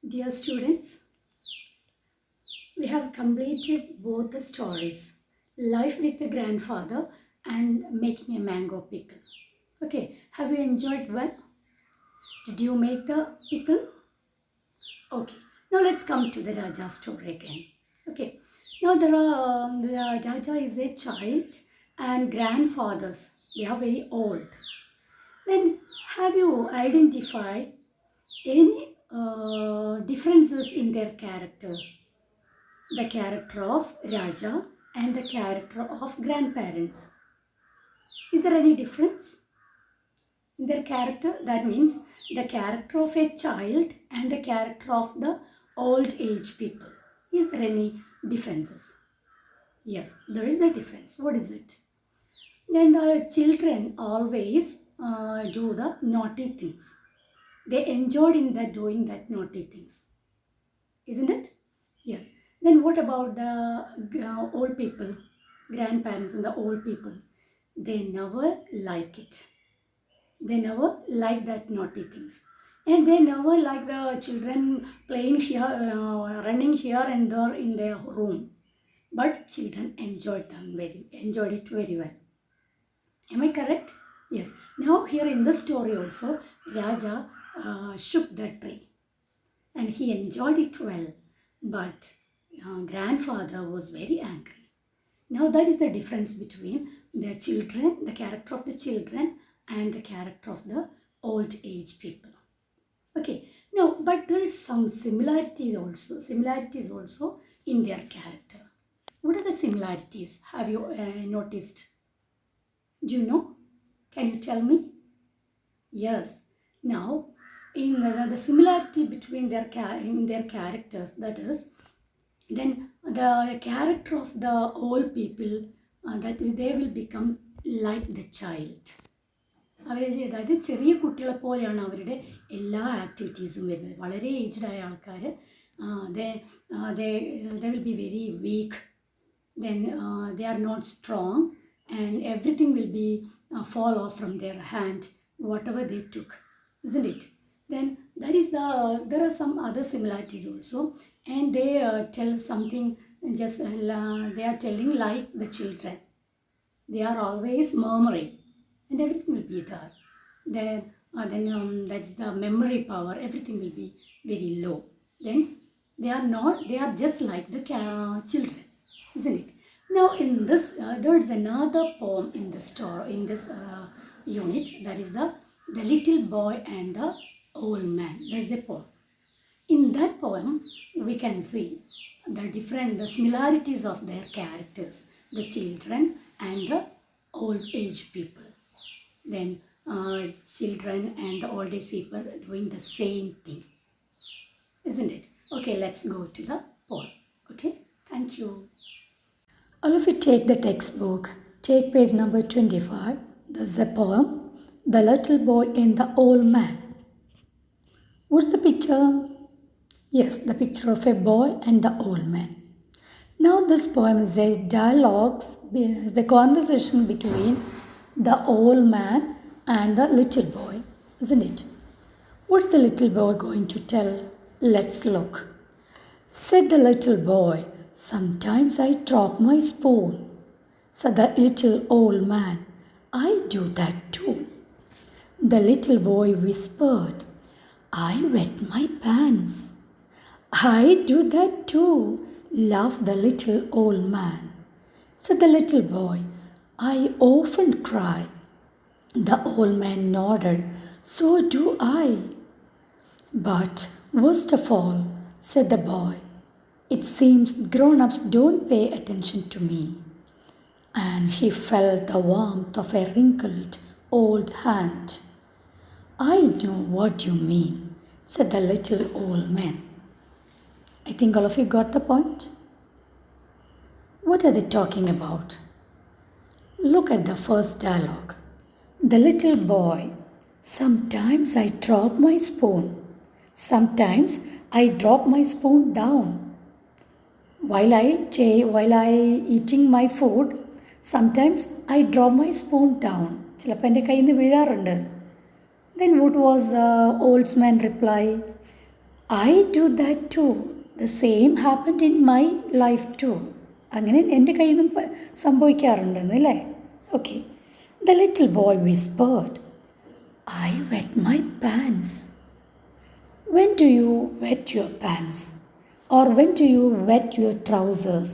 Dear students, we have completed both the stories, Life with the Grandfather and Making a Mango Pickle. Okay, have you enjoyed well? Did you make the pickle? Okay, now let's come to the Raja story again. Okay, now the Raja is a child and grandfathers, they are very old. Then have you identified any differences in their characters? The character of Raja and the character of grandparents. Is there any difference in their character? That means the character of a child and the character of the old age people. Is there any differences? Yes, there is a difference. What is it? Then the children always do the naughty things. They enjoyed in that doing that naughty things. Isn't it? Yes. Then what about the old people, grandparents and the old people? They never like it. They never like that naughty things. And they never like the children playing here, running here and there in their room. But children enjoyed it very well. Am I correct? Yes. Now here in the story also, Raja shook the tree and he enjoyed it well. But grandfather was very angry. Now that is the difference between the children, the character of the children and the character of the old age people. Okay, no, but there is some similarities also in their character. What are the similarities? Have you noticed? Do you know? Can you tell me? Yes. Now, in the similarity between in their characters, that is, then the character of the old people that they will become like the child. അവർ അതായത് ചെറിയ കുട്ടികളെ പോലെയാണ് അവരുടെ എല്ലാ ആക്ടിവിറ്റീസും വരുന്നത്. വളരെ aged ആയ ആൾക്കാർ they will be very weak, then they are not strong, and everything will be fall off from their hand, whatever they took, isn't it? Then there are some other similarities also, and they tell something, just they are telling like the children. They are always murmuring and everything will be there. Then that's the memory power, everything will be very low. Then they are just like the children, isn't it? Now in this, there is another poem in the story, in this unit, that is the little boy and the old man. That's the poem. In that poem, we can see the similarities of their characters, the children and the old age people. Then children and the old age people doing the same thing, isn't it? Okay, let's go to the poem. Okay, thank you. All of you take the textbook, take page number 25. There's a poem, The Little Boy and the Old Man. What's the picture? Yes, the picture of a boy and the old man. Now this poem is a dialogue, is the conversation between the old man and the little boy, isn't it? What's the little boy going to tell? Let's look. Said the little boy, sometimes I drop my spoon. Said the little old man, I do that too. The little boy whispered, I wet my pants. I do that too, laughed the little old man. Said the little boy, I often cry. The old man nodded, so do I. But worst of all, said the boy, it seems grown-ups don't pay attention to me. And he felt the warmth of a wrinkled old hand. I know what you mean, said the little old man. I think all of you got the point. What are they talking about? Look at the first dialogue. The little boy, sometimes I drop my spoon. Sometimes I drop my spoon down. While I eating my food, sometimes I drop my spoon down. ചിലപ്പോൾ എൻ്റെ കയ്യിൽ നിന്ന് വീഴാറുണ്ട്. Then what was old man reply? I do that too. The same happened in my life too. അങ്ങനെ എൻ്റെ കയ്യിൽ നിന്നും സംഭവിക്കാറുണ്ടെന്ന് അല്ലേ? Okay. The little boy whispered, I wet my pants. When do you wet your pants? Or when do you wet your trousers?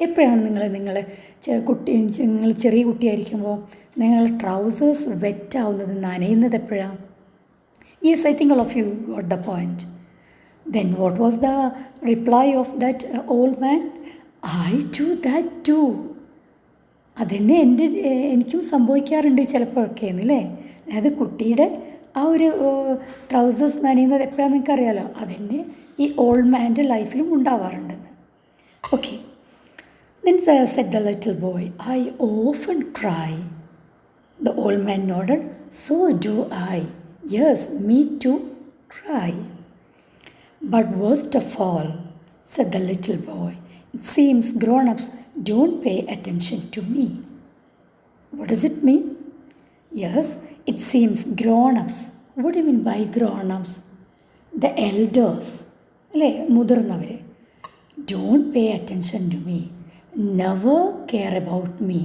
എപ്പോഴാണ് നിങ്ങൾ ചെറിയ കുട്ടിയായിരിക്കുമ്പോൾ നിങ്ങൾ trousers wet ആവുന്നത്, നനയുന്നത് എപ്പോഴാണ്? Yes, I think all of you got the point. Then what was the reply of that old man? I do that too. അതെന്നെ എനിക്കും സംഭവിക്കാറുണ്ട് ചിലപ്പോഴൊക്കെ അല്ലേ? അതായത് കുട്ടിയുടെ ആ ഒരു ട്രൗസേഴ്സ് നനയുന്നത് എപ്പോഴാണെന്ന് നിങ്ങൾക്കറിയാലോ. അതെന്നെ ഈ ഓൾഡ് മാൻ്റെ ലൈഫിലും ഉണ്ടാവാറുണ്ടെന്ന്. Okay. Then said the little boy, I often cry. The old man nodded. So do I. Yes, me too, cry. But worst of all, said the little boy, it seems grown-ups don't pay attention to me. What does it mean? Yes, it seems grown-ups. What do you mean by grown-ups? The elders, മുതിർന്നവരെ, don't pay attention to me, never care about me,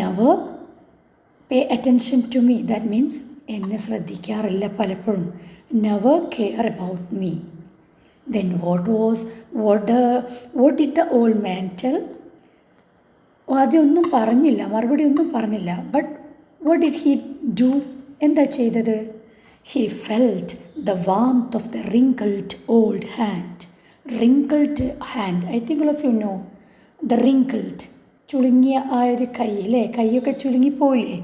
never pay attention to me. That means എന്നെ ശ്രദ്ധിക്കാറില്ല പലപ്പോഴും. Never care about me. Then what did the old man tell? ആദ്യമൊന്നും പറഞ്ഞില്ല, മറുപടി ഒന്നും പറഞ്ഞില്ല. But what did he do? എന്താ ചെയ്തത്? He felt the warmth of the wrinkled old hand. Wrinkled hand, I think all of you know the wrinkled, ചുളുങ്ങിയ ആ ഒരു കൈ അല്ലേ? കൈയൊക്കെ ചുളുങ്ങിപ്പോയില്ലേ?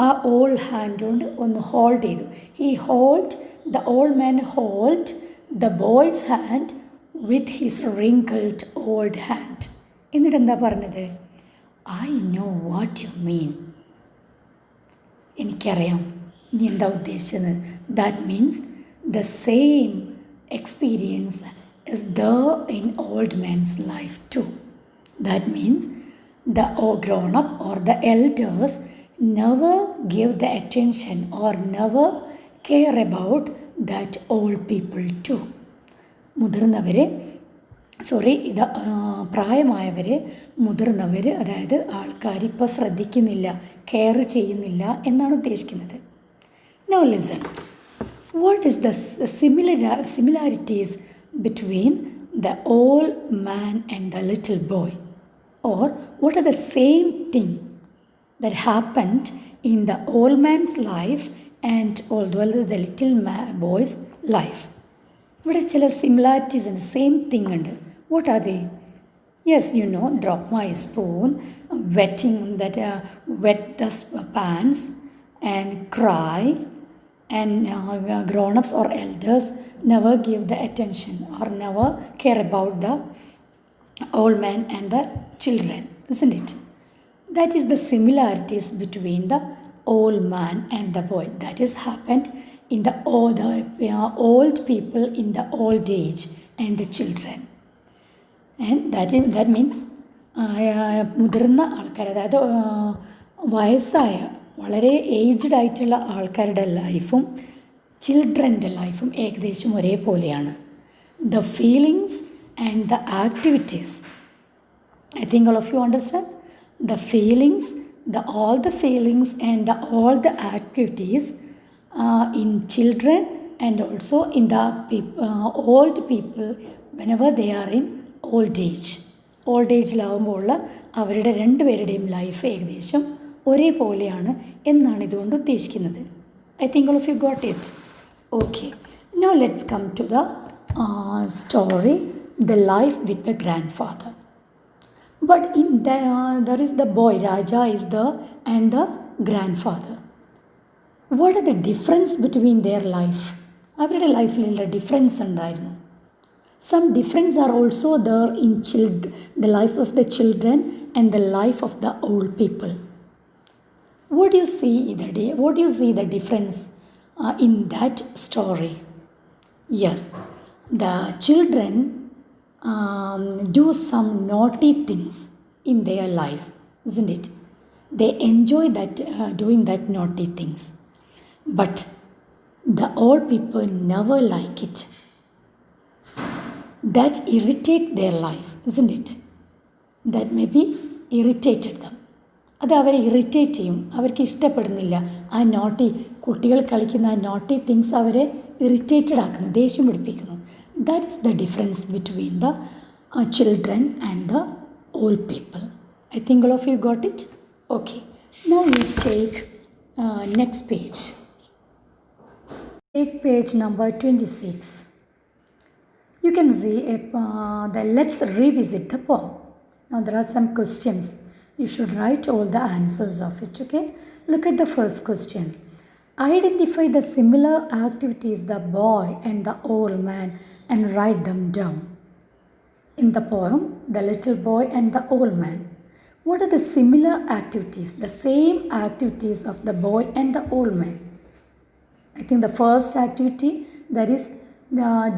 ആ ഓൾഡ് ഹാൻഡ് കൊണ്ട് ഒന്ന് ഹോൾഡ് ചെയ്തു. The old man held the boy's hand with his wrinkled old hand. എന്നിട്ട് എന്താ പറഞ്ഞത്? I know what you mean. എനിക്കറിയാം നീ എന്താ ഉദ്ദേശിച്ചത്. That means the same experience is there in old man's life too. That means the grown-up or the elders never give the attention or never care about that old people too. പ്രായമായവരെ മുതിർന്നവർ, അതായത് ആൾക്കാർ ഇപ്പോൾ ശ്രദ്ധിക്കുന്നില്ല, care ചെയ്യുന്നില്ല എന്നാണ് ഉദ്ദേശിക്കുന്നത്. Now listen, what is the similarities between the old man and the little boy? Or what are the same thing that happened in the old man's life and although the little boy's life? ഇവിടെ ചില similarities ഉണ്ട്, same thing ഉണ്ട്. What are they? Yes, you know, drop my spoon, wetting that wet the pants and cry, and grown-ups or elders never give the attention or never care about the old man and the children, isn't it? That is the similarities between the old man and the boy. That is happened in the old people in the old age and the children. And that means മുതിർന്ന ആൾക്കാർ, അതായത് വയസ്സായ വളരെ aged ആയിട്ടുള്ള ആൾക്കാരുടെ ലൈഫും ചിൽഡ്രൻ്റെ ലൈഫും ഏകദേശം ഒരേപോലെയാണ്. The feelings and the activities, I think all of you understand. The feelings, all the feelings and all the activities in children and also in the old people whenever they are in old age. Old ഏജിലാവുമ്പോൾ അവരുടെ രണ്ടുപേരുടെയും life ഏകദേശം ഒരേപോലെയാണ് എന്നാണ് ഇതുകൊണ്ട് ഉദ്ദേശിക്കുന്നത്. I think all of you got it. Okay, now let's come to the story, the life with the grandfather. But in there is the boy, Raja is there, and the grandfather. What are the difference between their life? അവരുടെ ലൈഫിലുള്ള difference എന്തായിരുന്നു? Some difference are also there in the life of the children and the life of the old people. What do you see the difference in that story? Yes, the children do some naughty things in their life, isn't it? They enjoy that doing that naughty things. But The old people never like it. That irritate their life, isn't it? That maybe irritated them. അത് അവരെ irritate ചെയ്യും, അവർക്ക് ഇഷ്ടപ്പെടുന്നില്ല. ആ naughty കുട്ടികൾ കളിക്കുന്ന ആ naughty things അവരെ ഇറിറ്റേറ്റഡ് ആക്കുന്നു, ദേഷ്യം പിടിപ്പിക്കുന്നു. That is the difference between the children and the old people. I think all of you got it? Okay. Now you take next page. Take page number 26. You can see let's revisit the poem. Now there are some questions. You should write all the answers of it, okay? Look at the first question. Identify the similar activities the boy and the old man and write them down. In the poem, the little boy and the old man. What are the similar activities, the same activities of the boy and the old man? I think the first activity, that is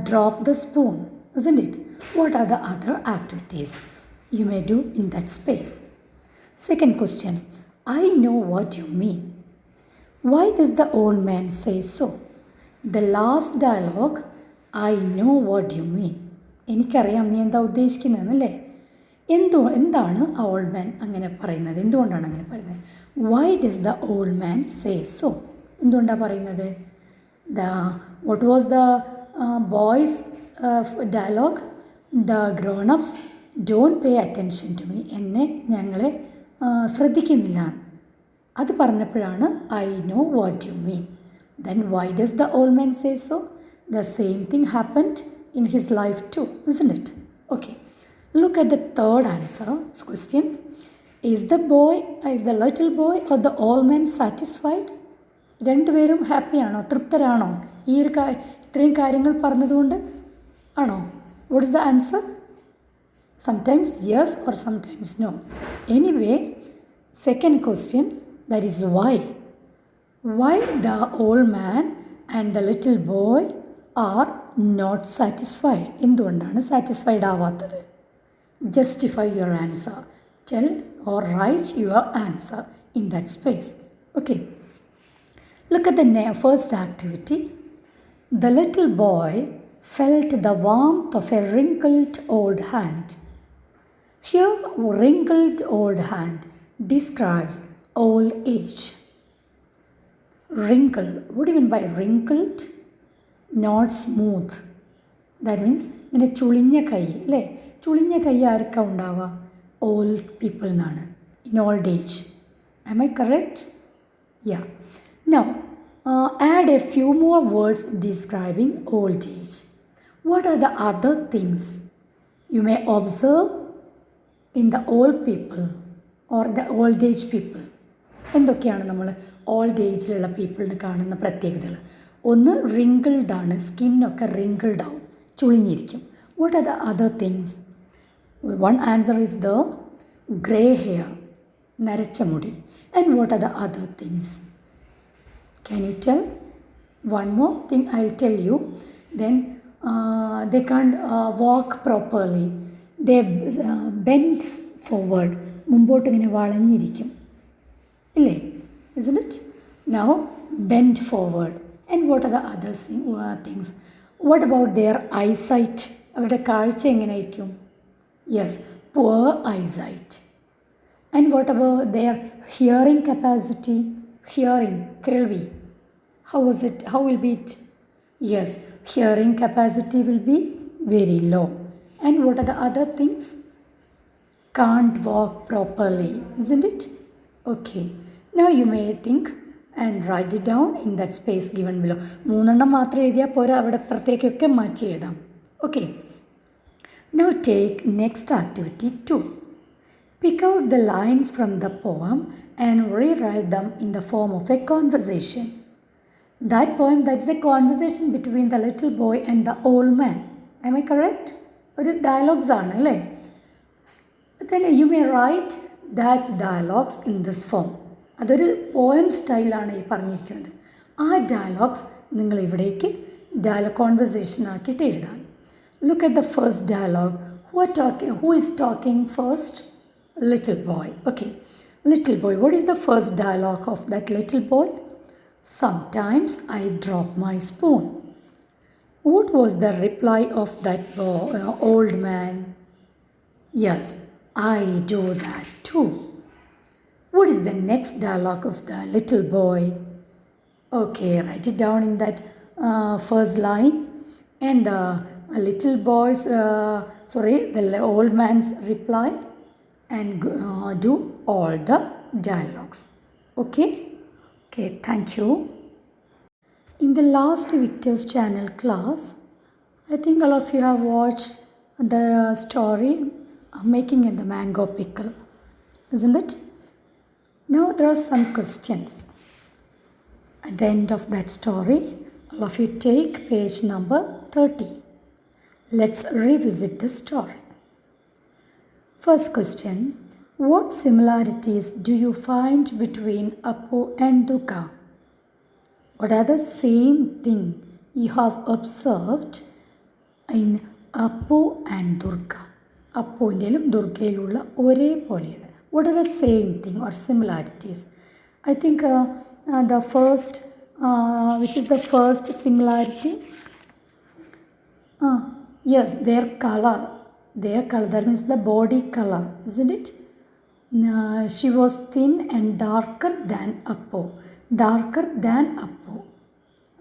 drop the spoon, isn't it? What are the other activities you may do in that space? Second question, I know what you mean. Why does the old man say so? The last dialogue, I know what you mean. എനിക്കറിയാം നീ എന്താ ഉദ്ദേശിക്കുന്നതെന്നല്ലേ. എന്താണ് ആ old man അങ്ങനെ പറയുന്നത്, എന്തുകൊണ്ടാണ് അങ്ങനെ പറയുന്നത്? Why does the old man say so? എന്തുകൊണ്ടാണ് പറയുന്നത്? What was the boys dialogue? The grown-ups don't pay attention to me. എന്നെ ഞങ്ങളെ ശ്രദ്ധിക്കുന്നില്ല. അത് പറഞ്ഞപ്പോഴാണ് I know what you mean. Then why does the old man say so? The same thing happened in his life too, isn't it? Okay. Look at the third answer question. Is the little boy or the old man satisfied? രണ്ടുപേരും ഹാപ്പിയാണോ, തൃപ്തരാണോ ഈ ഒരു ഇത്രയും കാര്യങ്ങൾ പറഞ്ഞതുകൊണ്ട് ആണോ? What is the answer? Sometimes yes or sometimes no. Anyway, second question, that is why. Why the old man and the little boy are not satisfied? എന്തുകൊണ്ടാണ് satisfied ആവാത്തത്? Justify your answer. Tell or write your answer in that space. Okay. Look at the first activity. The little boy felt the warmth of a wrinkled old hand. Here, wrinkled old hand describes old age. Wrinkle. What do you mean by wrinkled? Not smooth. That means ഇങ്ങനെ ചുളിഞ്ഞ കൈ അല്ലേ? ചുളിഞ്ഞ കൈ ആർക്കാ ഉണ്ടാവുക? Old പീപ്പിളിനാണ്, in old age. Am I correct? Yeah. Now, add a few more words describing old age. What are the other things you may observe in the old people or the old age people? എന്തൊക്കെയാണ് നമ്മൾ old ഏജിലുള്ള പീപ്പിളിന് കാണുന്ന പ്രത്യേകതകൾ? ഒന്ന്, wrinkled ആണ്, സ്കിന്നൊക്കെ wrinkled ആവും, ചുളിഞ്ഞിരിക്കും. What are the other things? One answer is the grey hair, നരച്ച മുടി. And what are the other things? Can you tell? One more thing I'll tell you. Then they can't walk properly. They bend forward. മുമ്പോട്ട് ഇങ്ങനെ വളഞ്ഞിരിക്കും ഇല്ലേ? Isn't it? Now bend forward. And what are the other things? What about their eyesight? അവരുടെ കാഴ്ച എങ്ങനെയായിരിക്കും? Yes, poor eyesight. And what about their hearing capacity? Hearing, കേൾവി. How will be it? Yes, hearing capacity will be very low. And what are the other things? Can't walk properly, isn't it? Okay. Now you may think and write it down in that space given below. മൂന്നെണ്ണം മാത്രം എഴുതിയാൽ പോരാ, അവിടെ പ്രത്യേകമൊക്കെ മാറ്റി എഴുതാം. Okay. Now take next activity 2. Pick out the lines from the poem and rewrite them in the form of a conversation. That poem, that's a conversation between the little boy and the old man. Am I correct? ഒരു dialogues ആണ് അല്ലേ? Then you may write that dialogues in this form. അതൊരു poem സ്റ്റൈലാണ് ഈ പറഞ്ഞിരിക്കുന്നത്. ആ dialogues നിങ്ങൾ ഇവിടേക്ക് കോൺവെർസേഷൻ ആക്കിയിട്ട് എഴുതാൻ. Look at the first dialogue. Who is talking first? Little boy. Okay. Little boy. What is the first dialogue of that little boy? Sometimes I drop my spoon. What was the reply of that old man? Yes, I do that too. What is the next dialogue of the little boy? Okay, write it down in that first line. And the the old man's reply and do all the dialogues. Okay? Okay, thank you. In the last Victor's channel class, I think all of you have watched the story Making the Mango Pickle, isn't it? Now there are some questions. At the end of that story, all of you take page number 30. Let's revisit the story. First question, what similarities do you find between Appu and Dukkha? What are the same thing you have observed in Appu and Durga? Appuindelum Durgailulla ഒരേ പോലെയാണ്. What are the same thing or similarities? I think the first, which is the first similarity? Yes, their color. Their color, that means the body color, isn't it? She was thin and darker than Appu. Darker than Appu.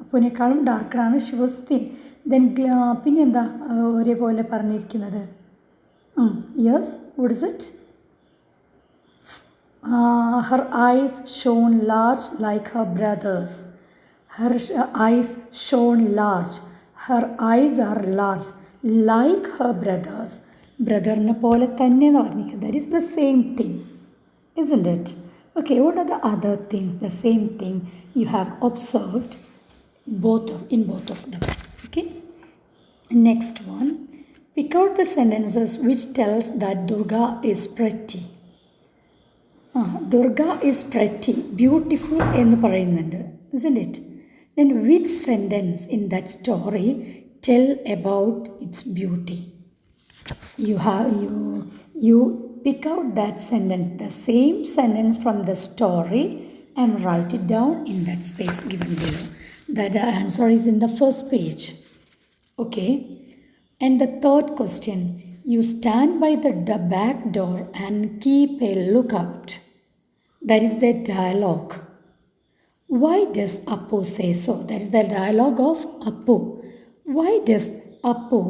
അപ്പുവിനേക്കാളും ഡാർക്കറാണ്. She was thin. Then പിന്നെന്താ ഒരേപോലെ പറഞ്ഞിരിക്കുന്നത്? Yes, what is it? Her eyes shone large like her brothers. Her eyes shone large. Her eyes are large like her brothers. ബ്രദറിനെ പോലെ തന്നെ എന്ന് പറഞ്ഞിരിക്കുന്നത്. That is the same thing, isn't it? Okay, what are the other things, the same thing you have observed in both of them? Okay. Next one, pick out the sentences which tells that Durga is pretty. Durga is pretty, beautiful എന്ന് പറയുന്നുണ്ട്, isn't it? Then which sentence in that story tell about its beauty? You pick out that sentence, the same sentence from the story, and write it down in that space given below. The answer is in the first page. Okay. And the third question, you stand by the back door and keep a lookout. That is the dialogue. Why does Appu say so? That is the dialogue of Appu. Why does Appu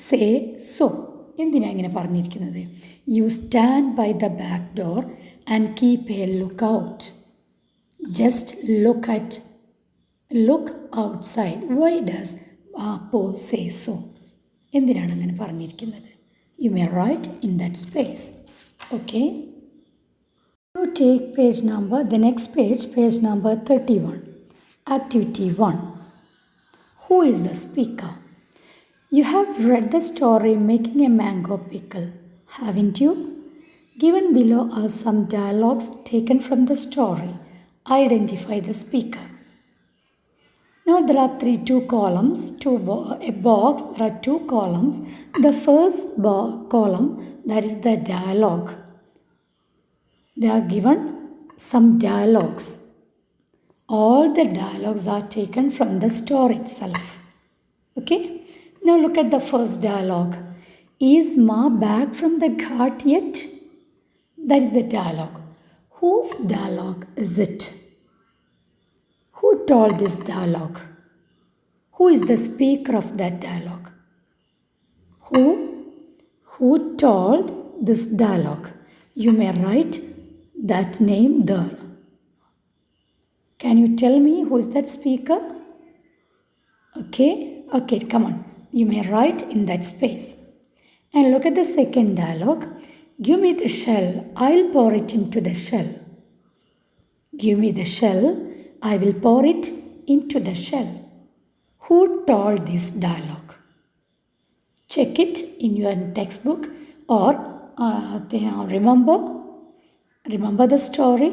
say so? എന്തിനാ ഇങ്ങനെ പറഞ്ഞിരിക്കുന്നത്? You stand by the back door and keep a lookout. Just look outside. Why does Appu say so? എന്തിനാണ് അങ്ങനെ പറഞ്ഞിരിക്കുന്നത്? You may write in that space. Okay. You take the next page number 31. Activity 1. Who is the speaker? You have read the story Making a Mango Pickle, haven't you? Given below are some dialogues taken from the story. Identify the speaker. Now there are two columns, a box, there are two columns. The first column, that is the dialogue. They are given some dialogues. All the dialogues are taken from the story itself. Okay? Now look at the first dialogue. Is Ma back from the ghat yet? That is the dialogue. Whose dialogue is it? Who told this dialogue? Who is the speaker of that dialogue? Who told this dialogue? You may write that name there. Can you tell me who is that speaker? Okay, come on. You may write in that space. And look at the second dialogue. Give me the shell, I'll pour it into the shell. Give me the shell, I will pour it into the shell. Who told this dialogue? Check it in your textbook or remember the story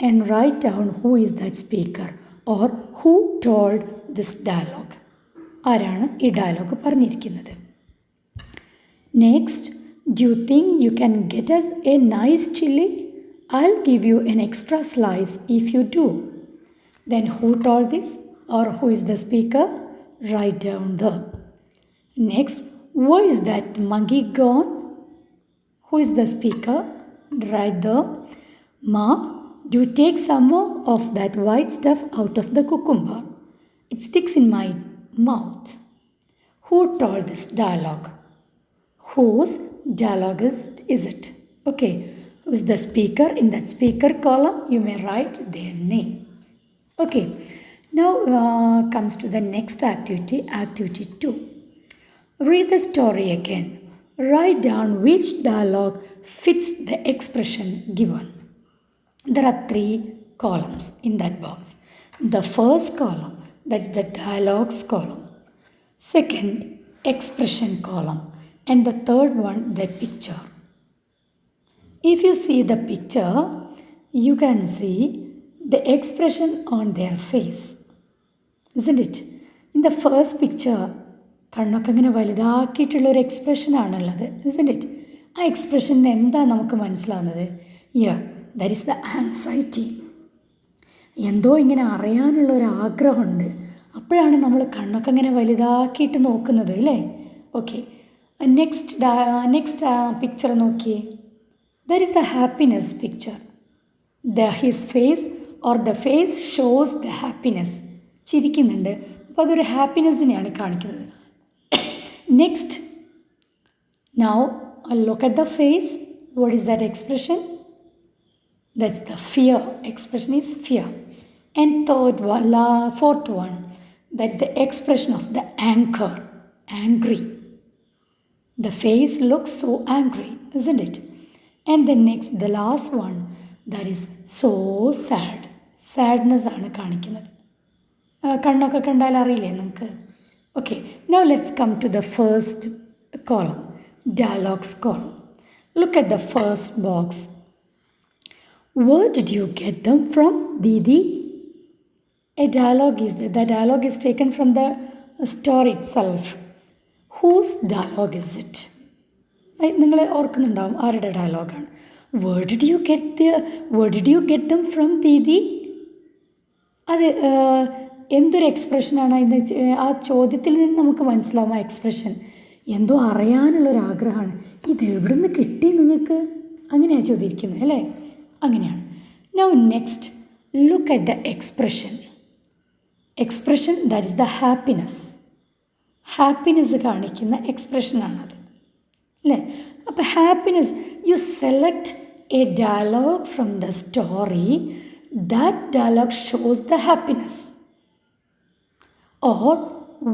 and write down who is that speaker or who told this dialogue. ആരാണ് ഈ dialogue പറഞ്ഞിരിക്കുന്നത്? Next, do you think you can get us a nice chili? I'll give you an extra slice if you do. Then who told this or who is the speaker? Write down the. Next, where is that monkey gone? Who is the speaker? Write the. Ma, do take some more of that white stuff out of the cucumber. It sticks in my mouth. Who told this dialogue? Whose dialogue is it? Okay, who is the speaker? In that speaker column, you may write their names. Okay, now comes to the next activity, activity 2. Read the story again. Write down which dialogue fits the expression given. There are 3 columns in that box. The first column, that's the dialogues column. Second, expression column. And the third one, the picture. If you see the picture, you can see the expression on their face. Isn't it? In the first picture, കണ്ണൊക്കെ ഇങ്ങനെ വലുതാക്കിയിട്ടുള്ളൊരു എക്സ്പ്രഷനാണുള്ളത്. isn't it? ആ എക്സ്പ്രഷനിൽ എന്താ നമുക്ക് മനസ്സിലാവുന്നത്? That is the anxiety. എന്തോ ഇങ്ങനെ അറിയാനുള്ളൊരു ആഗ്രഹമുണ്ട്. അപ്പോഴാണ് നമ്മൾ കണ്ണൊക്കെ ഇങ്ങനെ വലുതാക്കിയിട്ട് നോക്കുന്നത് അല്ലേ? ഓക്കെ, നെക്സ്റ്റ് പിക്ചർ നോക്കിയേ. That is the happiness picture. His face or the face shows the happiness. ചിരിക്കുന്നുണ്ട്, അപ്പോൾ അതൊരു ഹാപ്പിനെസ്സിനെയാണ് കാണിക്കുന്നത്. Next, now look at the face. What is that expression? That's the fear. Expression is fear. And fourth one, that's the expression of the anger. Angry. The face looks so angry, isn't it? And the last one, that is so sad. Sadness ആണ് കാണിക്കുന്നത്. കണ്ണൊക്കെ കണ്ടാൽ അറിയില്ലേ നിങ്ങൾക്ക്? Okay, now let's come to the first column, dialogues column. Look at the first box. Where did you get them from, Didi? A dialogue is there. The dialogue is taken from the story itself. Whose dialogue is it? നിങ്ങൾ ഓർക്കുന്നുണ്ടാവും ആരുടെ ഡയലോഗാണ്. Where did you get them from, Didi? അത് എന്തൊരു എക്സ്പ്രഷനാണ് ഇന്ന് ആ ചോദ്യത്തിൽ നിന്ന് നമുക്ക് മനസ്സിലാവും. ആ എക്സ്പ്രഷൻ എന്തോ അറിയാനുള്ളൊരാഗ്രഹമാണ്. ഇത് എവിടെ നിന്ന് കിട്ടി നിങ്ങൾക്ക്? അങ്ങനെയാണ് ചോദിക്കുന്നത് അല്ലേ? അങ്ങനെയാണ്. Now next, look at the expression. Expression that is the happiness. Happiness കാണിക്കുന്ന എക്സ്പ്രഷനാണത് അല്ലേ? അപ്പോൾ happiness, you select a dialogue from the story. That dialogue shows the happiness. Or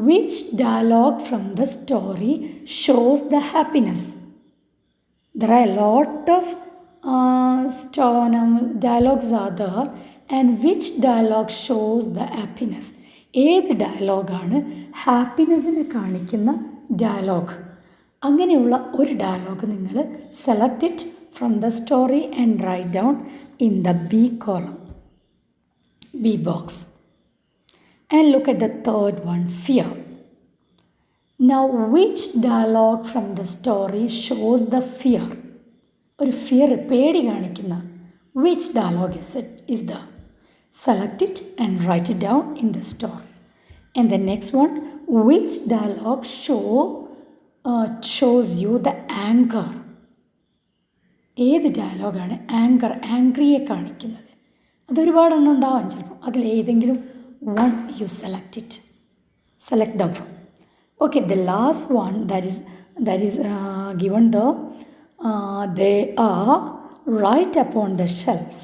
which dialogue from the story shows the happiness? There are a lot of dialogues are there, and which dialogue shows the happiness? ഏത് ഡയലോഗാണ് ഹാപ്പിനെസ്സിനെ കാണിക്കുന്ന dialogue? അങ്ങനെയുള്ള ഒരു dialogue നിങ്ങൾ select it from the story and write down in the B column, B box. And look at the third one, fear. Now, which dialogue from the story shows the fear? ഒരു fear, പേടി കാണിക്കുന്ന which dialogue is the? Select it and write it down in the story. And the next one, which dialogue shows you the anger? ഏത് ഡയലോഗാണ് ആംഗ്രിയെ കാണിക്കുന്നത്? അതൊരുപാടെണ്ണം ഉണ്ടാവാൻ ചിലപ്പോൾ. അതിലേതെങ്കിലും one you select it. Select them. Okay, the last one that is given they are right upon the shelf.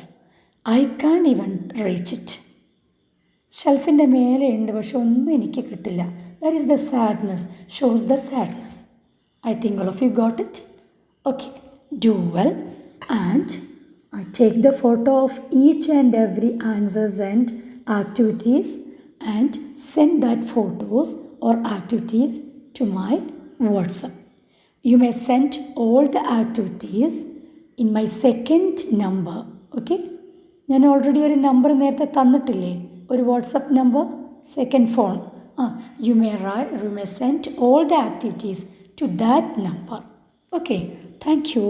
I can't even reach it. ഷെൽഫിൻ്റെ മേലെ ഉണ്ട്, പക്ഷെ ഒന്നും എനിക്ക് കിട്ടില്ല. That is the sadness, shows the sadness. I think all of you got it. Okay, do well and take the photo of each and every answers and activities and send that photos or activities to my WhatsApp. You may send all the activities in my second number. Okay, ഞാൻ already ഒരു number നേരത്തെ തന്നിട്ടില്ലേ, ഒരു WhatsApp number, second phone. You may send all the activities to that number. Okay, thank you.